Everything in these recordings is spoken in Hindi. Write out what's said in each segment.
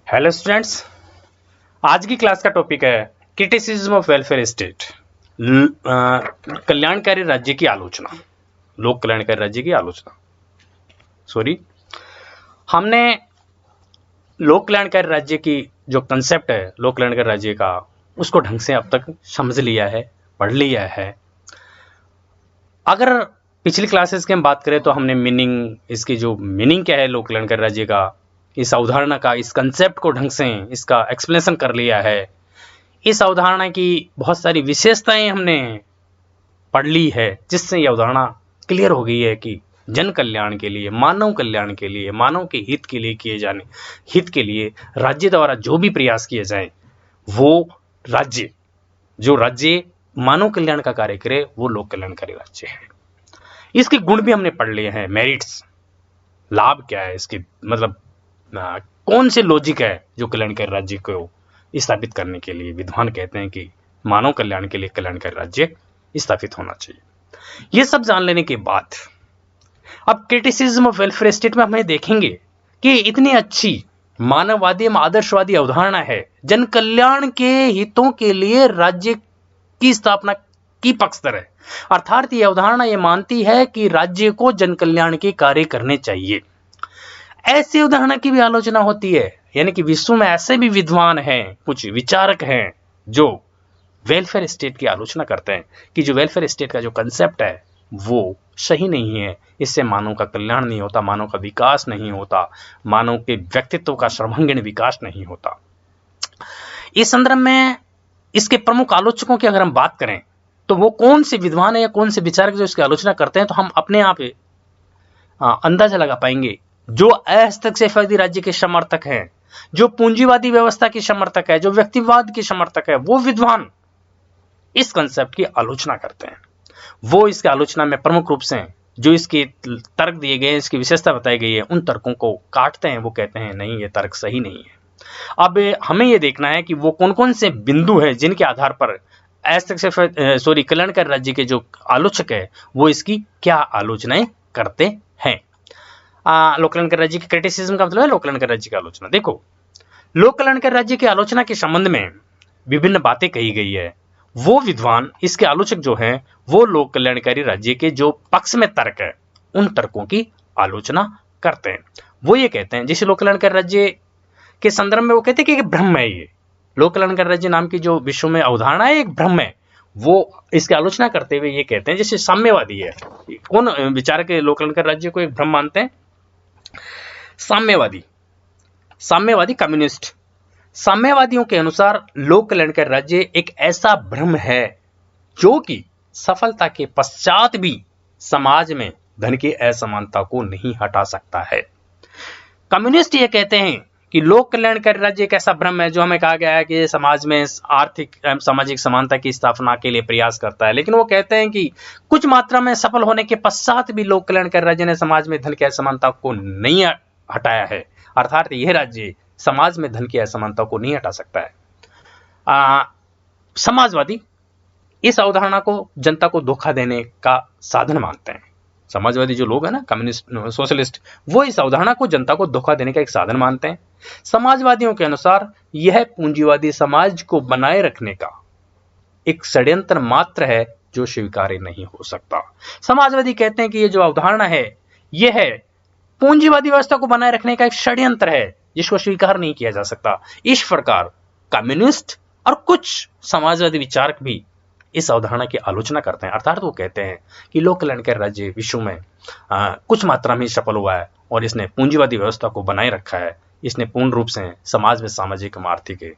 हेलो स्टूडेंट्स, आज की क्लास का टॉपिक है क्रिटिसिज्म ऑफ वेलफेयर स्टेट। कल्याणकारी राज्य की आलोचना, लोक कल्याणकारी राज्य की आलोचना। सॉरी, हमने लोक कल्याणकारी राज्य की जो कंसेप्ट है लोक कल्याणकारी राज्य का, उसको ढंग से अब तक समझ लिया है, पढ़ लिया है। अगर पिछली क्लासेस की हम बात करें तो हमने मीनिंग, इसकी जो मीनिंग क्या है लोक कल्याणकारी राज्य का, इस अवधारणा का, इस कंसेप्ट को ढंग से इसका एक्सप्लेनेशन कर लिया है। इस अवधारणा की बहुत सारी विशेषताएं हमने पढ़ ली है, जिससे यह अवधारणा क्लियर हो गई है कि जन कल्याण के लिए, मानव कल्याण के लिए, मानव के हित के लिए किए जाने हित के लिए राज्य द्वारा जो भी प्रयास किए जाएं, वो राज्य मानव कल्याण का कार्य करे, वो लोक कल्याणकारी राज्य है। इसके गुण भी हमने पढ़ लिए हैं, मेरिट्स, लाभ क्या है इसके, मतलब कौन से लॉजिक है जो कल्याणकारी राज्य को स्थापित करने के लिए विद्वान कहते हैं कि मानव कल्याण के लिए कल्याणकारी राज्य स्थापित होना चाहिए। ये सब जान लेने के बाद अब क्रिटिसिज्म ऑफ वेलफेयर स्टेट में हमें देखेंगे कि इतनी अच्छी मानववादी एवं आदर्शवादी अवधारणा है, जन कल्याण के हितों के लिए राज्य की स्थापना की पक्षधर है। अर्थात यह अवधारणा यह मानती है कि राज्य को जन कल्याण के कार्य करने चाहिए। ऐसी उदाहरण की भी आलोचना होती है, यानी कि विश्व में ऐसे भी विद्वान हैं, कुछ विचारक हैं जो वेलफेयर स्टेट की आलोचना करते हैं कि जो वेलफेयर स्टेट का जो कंसेप्ट है वो सही नहीं है, इससे मानव का कल्याण नहीं होता, मानव का विकास नहीं होता, मानव के व्यक्तित्व का सर्वांगीण विकास नहीं होता। इस संदर्भ में इसके प्रमुख आलोचकों की अगर हम बात करें तो वो कौन से विद्वान है या कौन से विचारक जो इसकी आलोचना करते हैं, तो हम अपने आप अंदाजा लगा पाएंगे। जो हस्तक्षेपवादी राज्य के समर्थक हैं, जो पूंजीवादी व्यवस्था के समर्थक है, जो व्यक्तिवाद के समर्थक है, वो विद्वान इस कंसेप्ट की आलोचना करते हैं। वो इसकी आलोचना में प्रमुख रूप से जो इसके तर्क दिए गए, इसकी विशेषता बताई गई है, उन तर्कों को काटते हैं। वो कहते हैं नहीं, ये तर्क सही नहीं है। अब हमें यह देखना है कि वो कौन कौन से बिंदु हैं जिनके आधार पर कल्याणकारी राज्य के जो आलोचक है वो इसकी क्या आलोचनाएं करते हैं। लोक कल्याणकारी राज्य की क्रिटिसिज्म का मतलब है लोक कल्याणकारी राज्य की आलोचना। देखो, लोक कल्याणकारी राज्य की आलोचना के संबंध में विभिन्न बातें कही गई है। वो विद्वान, इसके आलोचक जो हैं, वो लोक कल्याणकारी राज्य के जो पक्ष में तर्क है, उन तर्कों की आलोचना करते हैं। वो ये कहते हैं, जैसे लोक कल्याणकारी राज्य के संदर्भ में वो कहते हैं कि भ्रम है, ये लोक कल्याणकारी राज्य नाम की जो विश्व में अवधारणा है एक भ्रम है। वो इसकी आलोचना करते हुए ये कहते हैं, जैसे साम्यवादी है, कौन विचारक लोक कल्याणकारी राज्य को एक भ्रम मानते हैं? साम्यवादी कम्युनिस्ट। साम्यवादियों के अनुसार लोक कल्याणकारी राज्य एक ऐसा भ्रम है जो कि सफलता के पश्चात भी समाज में धन की असमानता को नहीं हटा सकता है। कम्युनिस्ट ये कहते हैं कि लोक कल्याणकारी राज्य एक ऐसा भ्रम है जो हमें कहा गया है कि समाज में आर्थिक एवं सामाजिक समानता की स्थापना के लिए प्रयास करता है, लेकिन वो कहते हैं कि कुछ मात्रा में सफल होने के पश्चात भी लोक कल्याणकारी राज्य ने समाज में धन की असमानता को नहीं हटाया है। अर्थात यह राज्य समाज में धन की असमानता को नहीं हटा सकता है। समाजवादी इस अवधारणा को जनता को धोखा देने का साधन मानते हैं। समाजवादी जो लोग हैं ना, कम्युनिस्ट, सोशलिस्ट, वो इस अवधारणा को जनता को धोखा देने का एक साधन मानते हैं। समाजवादियों के अनुसार यह पूंजीवादी समाज को बनाए रखने का एक षड्यंत्र मात्र है जो स्वीकार्य नहीं हो सकता। समाजवादी कहते हैं कि ये जो अवधारणा है, यह है पूंजीवादी व्यवस्था को बनाए रखने का एक षड्यंत्र है जिसको स्वीकार नहीं किया जा सकता। इस प्रकार कम्युनिस्ट और कुछ समाजवादी विचारक भी इस अवधारणा की आलोचना करते हैं। अर्थात वो कहते हैं कि लोक कल्याणकारी राज्य विश्व में कुछ मात्रा में सफल हुआ है और इसने पूंजीवादी व्यवस्था को बनाए रखा है, इसने पूर्ण रूप से समाज में सामाजिक एवं आर्थिक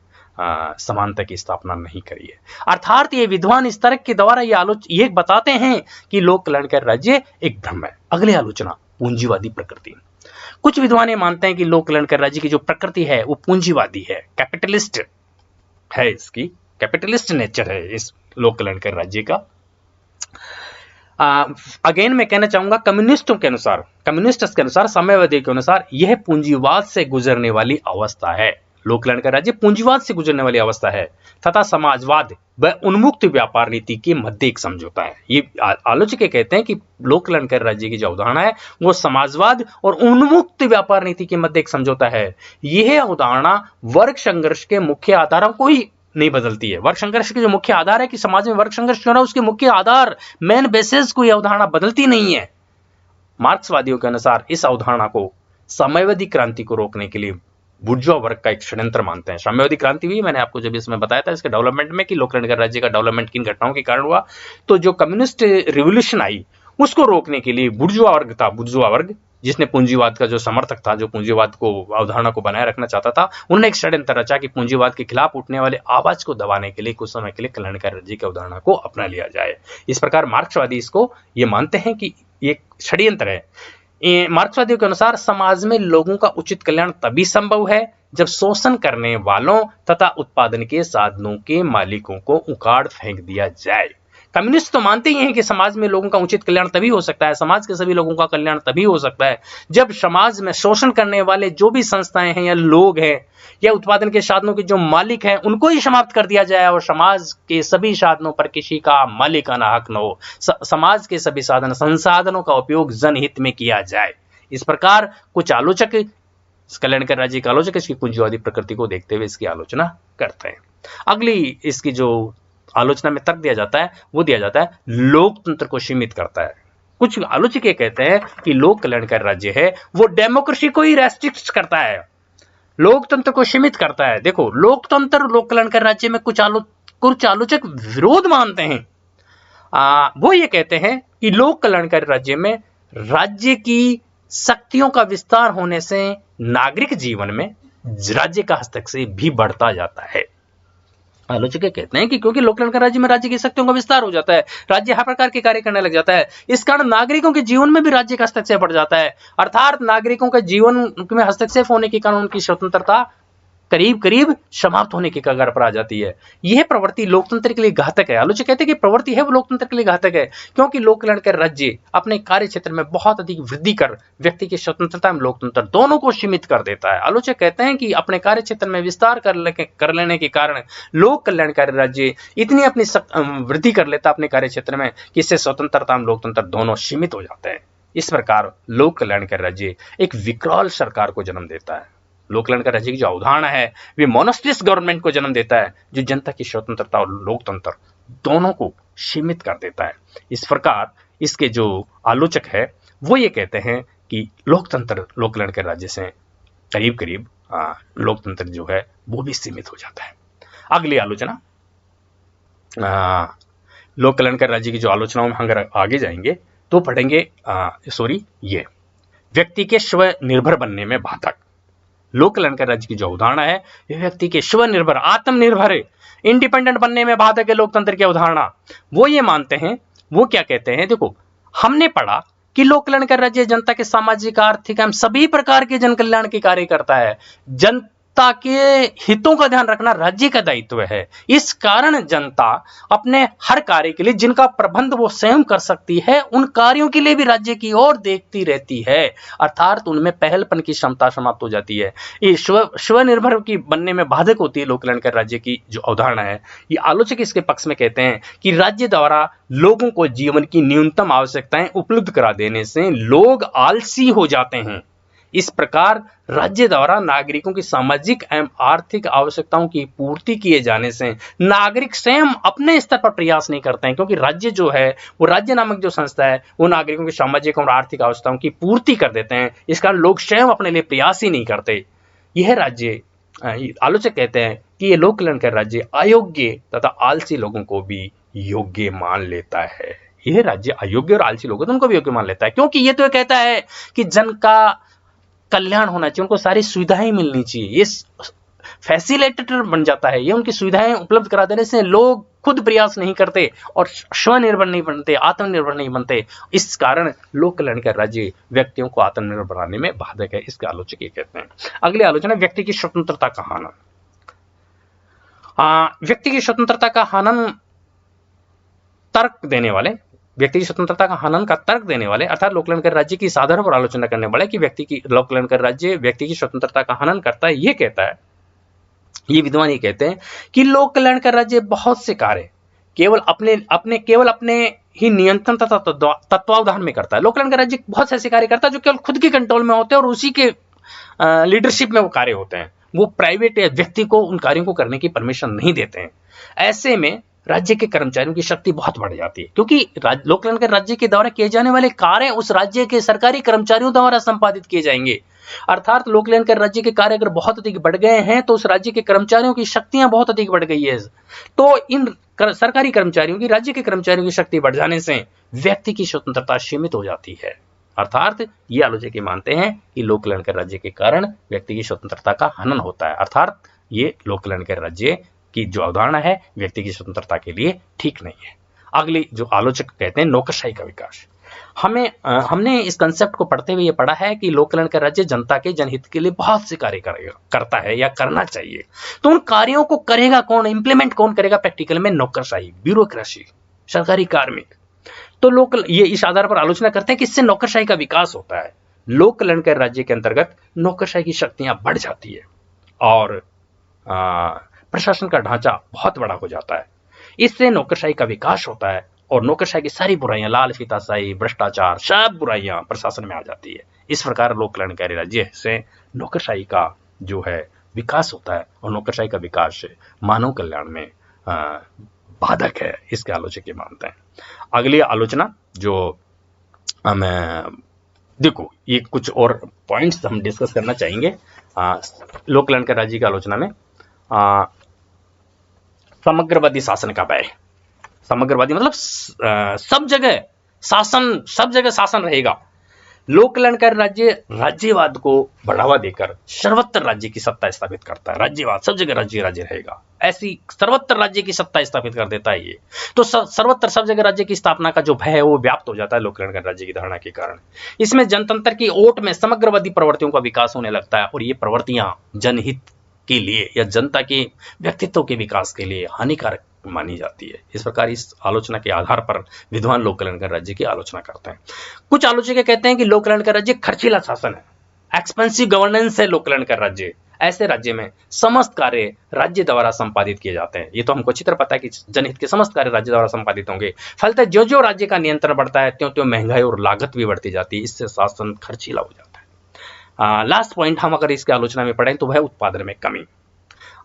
समानता की स्थापना नहीं करी है। अर्थात ये विद्वान इस तर्क के द्वारा ये बताते हैं कि लोक कल्याणकारी राज्य एक भ्रम है। अगली आलोचना, पूंजीवादी प्रकृति। कुछ विद्वान ये मानते हैं कि लोक कल्याणकारी राज्य की जो प्रकृति है वो पूंजीवादी है, कैपिटलिस्ट है, इसकी कैपिटलिस्ट नेचर है इस लोक कल्याणकारी राज्य का। अगेन मैं कहना चाहूंगा, कम्युनिस्टों के अनुसार, साम्यवादी के अनुसार यह पूंजीवाद से गुजरने वाली अवस्था है। लोक कल्याण का राज्य पूंजीवाद से गुजरने वाली अवस्था है तथा समाजवाद व उन्मुक्त व्यापार नीति के मध्य एक समझौता है। ये आलोचक कहते हैं कि लोक कल्याण का राज्य की जो अवधारणा है वो समाजवाद और उन्मुक्त व्यापार नीति के मध्य एक समझौता है। यह अवधारणा वर्ग संघर्ष के मुख्य आधारों को ही नहीं बदलती है। वर्ग संघर्ष के जो मुख्य आधार है कि समाज में वर्ग संघर्ष क्यों रहा है, उसके मुख्य आधार मेन बेसिस को यह अवधारणा बदलती नहीं है। मार्क्सवादियों के अनुसार इस अवधारणा को साम्यवादी क्रांति को रोकने के लिए बुर्जुआ वर्ग का एक षड्यंत्र मानते हैं। साम्यवादी क्रांति भी मैंने आपको जब इसमें बताया था इसके डेवलपमेंट में कि लोक कल्याण राज्य का डेवलपमेंट किन घटनाओं के कारण हुआ, तो जो कम्युनिस्ट रिवॉल्यूशन आई उसको रोकने के लिए बुर्जुआ वर्ग था, बुर्जुआ वर्ग जिसने पूंजीवाद का जो समर्थक था, जो पूंजीवाद को अवधारणा को बनाए रखना चाहता था, उन्होंने एक षड्यंत्र रचा कि पूंजीवाद के खिलाफ उठने वाले आवाज को दबाने के लिए कुछ समय के लिए कल्याणकारी राज्य की अवधारणा को अपना लिया जाए। इस प्रकार मार्क्सवादी इसको ये मानते हैं कि ये षड्यंत्र है। मार्क्सवादियों के अनुसार समाज में लोगों का उचित कल्याण तभी संभव है जब शोषण करने वालों तथा उत्पादन के साधनों के मालिकों को उखाड़ फेंक दिया जाए। कम्युनिस्ट तो मानते ही हैं कि समाज में लोगों का उचित कल्याण तभी हो सकता है, समाज के सभी लोगों का कल्याण तभी हो सकता है जब समाज में शोषण करने वाले जो भी संस्थाएं हैं या लोग हैं या उत्पादन के साधनों के जो मालिक हैं उनको ही समाप्त कर दिया जाए और समाज के सभी साधनों पर किसी का मालिकाना हक न हो। समाज के सभी साधन संसाधनों का उपयोग जनहित में किया जाए। इस प्रकार कुछ आलोचक, कल्याणकारी राज्य के आलोचक इसकी पूंजीवादी प्रकृति को देखते हुए इसकी आलोचना करते हैं। अगली इसकी जो आलोचना में तर्क दिया जाता है वो दिया जाता है लोकतंत्र को सीमित करता है। कुछ आलोचक ये कहते हैं कि लोक कल्याणकारी राज्य है वो डेमोक्रेसी को ही रेस्ट्रिक्ट करता है, लोकतंत्र को सीमित करता है। देखो, लोकतंत्र लोक कल्याणकारी राज्य में कुछ आलोचक विरोध मानते हैं। वो ये कहते हैं कि लोक कल्याणकारी राज्य में राज्य की शक्तियों का विस्तार होने से नागरिक जीवन में राज्य का हस्तक्षेप भी बढ़ता जाता है। आलोचक कहते हैं कि क्योंकि लोक कल्याणकारी राज्य में राज्य की शक्तियों का विस्तार हो जाता है, राज्य हर प्रकार के कार्य करने लग जाता है, इस कारण नागरिकों के जीवन में भी राज्य का हस्तक्षेप बढ़ जाता है। अर्थात नागरिकों के जीवन में हस्तक्षेप होने के कारण उनकी स्वतंत्रता करीब करीब समाप्त होने की कगार पर आ जाती है। यह प्रवृत्ति लोकतंत्र के लिए घातक है। आलोचक कहते हैं कि प्रवृत्ति है वो लोकतंत्र के लिए घातक है क्योंकि लोक कल्याणकारी राज्य अपने कार्य क्षेत्र में बहुत अधिक वृद्धि कर व्यक्ति की स्वतंत्रता एवं लोकतंत्र दोनों को सीमित कर देता है। आलोचक कहते हैं कि अपने कार्य क्षेत्र में विस्तार कर लेने के कारण लोक कल्याणकारी राज्य इतनी अपनी वृद्धि कर लेता अपने कार्य क्षेत्र में कि इससे स्वतंत्रता एवं लोकतंत्र दोनों सीमित हो जाते हैं। इस प्रकार लोक कल्याणकारी राज्य एक विकराल सरकार को जन्म देता है। लोक कल्याणकारी राज्य की जो अवधारणा है वे मोनोस्टिस्ट गवर्नमेंट को जन्म देता है जो जनता की स्वतंत्रता और लोकतंत्र दोनों को सीमित कर देता है। इस प्रकार इसके जो आलोचक है वो ये कहते हैं कि लोकतंत्र लोक कल्याणकारी राज्य से करीब करीब लोकतंत्र जो है वो भी सीमित हो जाता है। अगली आलोचना, लोक कल्याणकारी राज्य की जो आलोचनाओं में अगर आगे जाएंगे तो पढ़ेंगे ये व्यक्ति के स्वनिर्भर बनने में बाधक। लोक कल्याणकारी राज्य की जो अवधारणा है यह व्यक्ति के स्वनिर्भर, आत्मनिर्भर, इंडिपेंडेंट बनने में बाधक है। लोकतंत्र की अवधारणा वो ये मानते हैं, वो क्या कहते हैं, देखो हमने पढ़ा कि लोक कल्याणकारी राज्य जनता के सामाजिक, आर्थिक एवं सभी प्रकार के जन कल्याण के कार्य करता है। जनता के हितों का ध्यान रखना राज्य का दायित्व है। इस कारण जनता अपने हर कार्य के लिए जिनका प्रबंध वो स्वयं कर सकती है उन कार्यों के लिए भी राज्य की ओर देखती रहती है, अर्थात उनमें पहलपन की क्षमता समाप्त हो जाती है। ये स्वनिर्भर की बनने में बाधक होती है लोक कल्याणकारी राज्य की जो अवधारणा है। ये आलोचक इसके पक्ष में कहते हैं कि राज्य द्वारा लोगों को जीवन की न्यूनतम आवश्यकताएं उपलब्ध करा देने से लोग आलसी हो जाते हैं। इस प्रकार राज्य द्वारा नागरिकों की सामाजिक एवं आर्थिक आवश्यकताओं की पूर्ति किए जाने से नागरिक स्वयं अपने स्तर पर प्रयास नहीं करते हैं, क्योंकि राज्य जो है वो राज्य नामक जो संस्था है वो नागरिकों की सामाजिक और आर्थिक आवश्यकताओं की पूर्ति कर देते हैं। इस कारण लोग स्वयं अपने लिए प्रयास ही नहीं करते। यह राज्य, आलोचक कहते हैं कि यह लोक कल्याणकारी राज्य अयोग्य तथा आलसी लोगों को भी योग्य मान लेता है। यह राज्य अयोग्य और आलसी लोगों को उनको भी योग्य मान लेता है, क्योंकि ये तो कहता है कि जन का कल्याण होना चाहिए, उनको सारी सुविधाएं मिलनी चाहिए। ये फैसिलिटेटर बन जाता है, ये उनकी सुविधाएं उपलब्ध करा देने से लोग खुद प्रयास नहीं करते और स्वनिर्भर नहीं बनते, आत्मनिर्भर नहीं बनते। इस कारण लोक कल्याणकारी राज्य व्यक्तियों को आत्मनिर्भर बनाने में बाधक है, इसके आलोचक ये कहते हैं। अगली आलोचना, व्यक्ति की स्वतंत्रता का हनन। व्यक्ति की स्वतंत्रता का हनन तर्क देने वाले, व्यक्ति की स्वतंत्रता का हनन का तर्क देने वाले अर्थात लोक कल्याणकारी राज्य की इस आधार पर आलोचना करने वाले कि लोक कल्याणकारी राज्य व्यक्ति की स्वतंत्रता का हनन करता है। ये कहता है ये विद्वान ये कहते हैं कि लोक कल्याण का राज्य बहुत से कार्य केवल अपने ही नियंत्रण तथा तत्वावधान में करता है। लोक कल्याण का राज्य बहुत से ऐसे कार्य करता है जो केवल खुद के कंट्रोल में होते हैं और उसी के लीडरशिप में वो कार्य होते हैं। वो प्राइवेट व्यक्ति को उन कार्यों को करने की परमिशन नहीं देते हैं। ऐसे में राज्य के कर्मचारियों की शक्ति बहुत बढ़ जाती है, क्योंकि लोक कल्याण के राज्य के द्वारा किए जाने वाले कार्य उस राज्य के सरकारी कर्मचारियों द्वारा संपादित किए जाएंगे। अर्थात लोक कल्याण के राज्य के कार्य अगर बहुत अधिक बढ़ गए हैं तो उस राज्य के कर्मचारियों की शक्तियां बहुत अधिक बढ़ गई है। तो इन सरकारी कर्मचारियों की, राज्य के कर्मचारियों की शक्ति बढ़ जाने से व्यक्ति की स्वतंत्रता सीमित हो जाती है। अर्थात ये आलोचक ये मानते हैं कि लोक कल्याण के राज्य के कारण व्यक्ति की स्वतंत्रता का हनन होता है। अर्थात ये लोक कल्याण के राज्य की जो अवधारणा है व्यक्ति की स्वतंत्रता के लिए ठीक नहीं है। अगली जो आलोचक कहते हैं नौकरशाही का विकास। हमने इस कंसेप्ट को पढ़ते हुए ये पढ़ा है कि लोक कल्याण का राज्य जनता के जनहित के लिए बहुत से कार्य करता है या करना चाहिए। तो उन कार्यों को करेगा कौन, इंप्लीमेंट कौन करेगा प्रैक्टिकल में? नौकरशाही, ब्यूरोक्रेसी, सरकारी कार्मिक। तो ये इस आधार पर आलोचना करते हैं कि इससे नौकरशाही का विकास होता है। लोक कल्याण के राज्य के अंतर्गत नौकरशाही की शक्तियां बढ़ जाती है और प्रशासन का ढांचा बहुत बड़ा हो जाता है। इससे नौकरशाही का विकास होता है और नौकरशाही की सारी बुराइयां, लाल फीताशाही, भ्रष्टाचार, सब बुराइयां प्रशासन में आ जाती है। इस प्रकार लोक कल्याणकारी राज्य से नौकरशाही का जो है विकास होता है और नौकरशाही का विकास मानव कल्याण में बाधक है, इसके आलोचक ये मानते हैं। अगली आलोचना जो देखो ये कुछ और पॉइंट्स हम डिस्कस करना चाहेंगे लोक कल्याणकारी राज्य की आलोचना में। समग्रवादी शासन का भय। समग्रवादी मतलब सब जगह शासन रहेगा। लोक कल्याणकारी राज्य राज्यवाद को बढ़ावा देकर सर्वत्र राज्य की सत्ता स्थापित करता है। राज्यवाद, सब जगह राज्य रहेगा, ऐसी सर्वत्र राज्य की सत्ता स्थापित कर देता है ये। तो सर्वत्र सब जगह राज्य की स्थापना का जो भय है वो व्याप्त हो जाता है लोक कल्याणकारी राज्य की धारणा के कारण। इसमें जनतंत्र की ओट में समग्रवादी प्रवृत्तियों का विकास होने लगता है और ये प्रवृत्तियां जनहित के लिए या जनता के व्यक्तित्व के विकास के लिए हानिकारक मानी जाती है। इस प्रकार इस आलोचना के आधार पर विद्वान लोक कल्याणकारी राज्य की आलोचना करते हैं। कुछ आलोचक कहते हैं कि लोक कल्याणकारी राज्य खर्चीला शासन है, एक्सपेंसिव गवर्नेंस है लोक कल्याणकारी राज्य। ऐसे राज्य में समस्त कार्य राज्य द्वारा संपादित किए जाते हैं। ये तो हमको अच्छी तरह पता है कि जनहित के समस्त कार्य राज्य द्वारा संपादित होंगे। फलतः जो जो राज्य का नियंत्रण बढ़ता है त्यों त्यों महंगाई और लागत भी बढ़ती जाती है। इससे शासन खर्चीला हो जाता है। लास्ट पॉइंट हम अगर इसकी आलोचना में पढ़ें तो वह उत्पादन में कमी।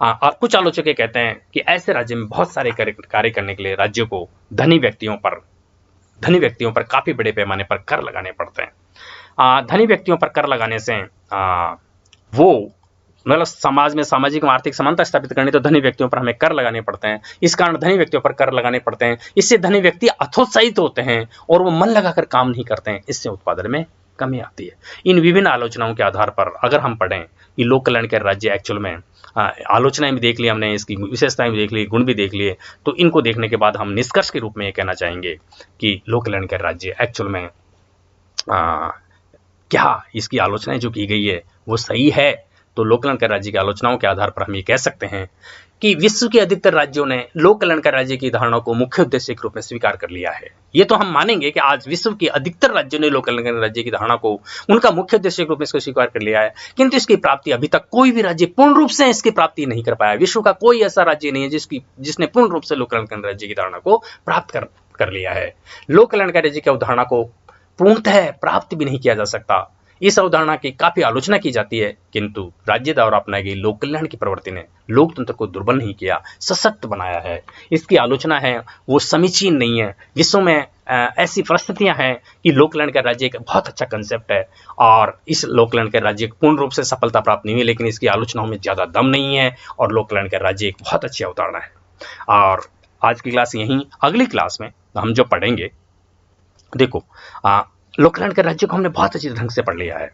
और कुछ आलोचक कहते हैं कि ऐसे राज्य में बहुत सारे कार्य करने के लिए राज्यों को धनी व्यक्तियों पर काफी बड़े पैमाने पर कर लगाने पड़ते हैं। धनी व्यक्तियों पर कर लगाने से वो मतलब समाज में सामाजिक और आर्थिक समानता स्थापित करनी तो धनी व्यक्तियों पर हमें कर लगाने पड़ते हैं। इस कारण धनी व्यक्तियों पर कर लगाने पड़ते हैं। इससे धनी व्यक्ति हतोत्साहित होते हैं और वो मन लगाकर काम नहीं करते हैं। इससे उत्पादन में कमी आती है। इन विभिन्न आलोचनाओं के आधार पर अगर हम पढ़ें कि लोक कल्याणकारी राज्य एक्चुअल में आलोचनाएं भी देख ली हमने, इसकी विशेषताएं भी देख ली, गुण भी देख लिए, तो इनको देखने के बाद हम निष्कर्ष के रूप में ये कहना चाहेंगे कि लोक कल्याणकारी राज्य एक्चुअल में क्या इसकी आलोचनाएं जो की गई है वो सही है। तो लोक कल्याणकारी राज्य की आलोचनाओं के आधार पर हम ये कह सकते हैं कि विश्व के अधिकतर राज्यों ने लोक कल्याणकारी राज्य की धारणा को मुख्य उद्देश्य के रूप में स्वीकार कर लिया है। ये तो हम मानेंगे कि आज विश्व के अधिकतर राज्यों ने लोक कल्याणकारी राज्य की धारणा को उनका मुख्य उद्देश्य के रूप में इसको स्वीकार कर लिया है, किंतु इसकी प्राप्ति अभी तक कोई भी राज्य पूर्ण रूप से इसकी प्राप्ति नहीं कर पाया। विश्व का कोई ऐसा राज्य नहीं है जिसने पूर्ण रूप से लोक कल्याणकारी राज्य की धारणा को प्राप्त कर लिया है। लोक कल्याणकारी राज्य की अवधारणा को पूर्णतः प्राप्त भी नहीं किया जा सकता। इस अवधारणा की काफी आलोचना की जाती है, किंतु राज्य द्वारा अपनाई गई लोक कल्याण की प्रवृत्ति ने लोकतंत्र को दुर्बल नहीं किया, सशक्त बनाया है। इसकी आलोचना है वो समीचीन नहीं है। विश्व में ऐसी परिस्थितियां हैं कि लोक कल्याणकारी राज्य एक बहुत अच्छा कंसेप्ट है और इस लोक कल्याणकारी राज्य को पूर्ण रूप से सफलता प्राप्त नहीं हुई, लेकिन इसकी आलोचनाओं में ज्यादा दम नहीं है और लोक कल्याणकारी राज्य एक बहुत अच्छी अवधारणा है। और आज की क्लास यहीं, अगली क्लास में हम जो पढ़ेंगे, देखो लोक कल्याणकारी राज्य को हमने बहुत अच्छी ढंग से पढ़ लिया है,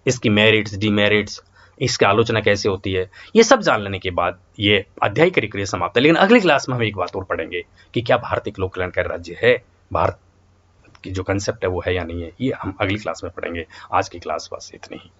इसकी मेरिट्स, डिमेरिट्स, इसकी आलोचना कैसे होती है, ये सब जान लेने के बाद ये अध्याय की क्रिया समाप्त है। लेकिन अगली क्लास में हम एक बात और पढ़ेंगे कि क्या भारत एक लोक कल्याणकारी राज्य है, भारत की जो कंसेप्ट है वो है या नहीं है, ये हम अगली क्लास में पढ़ेंगे। आज की क्लास बस इतनी ही।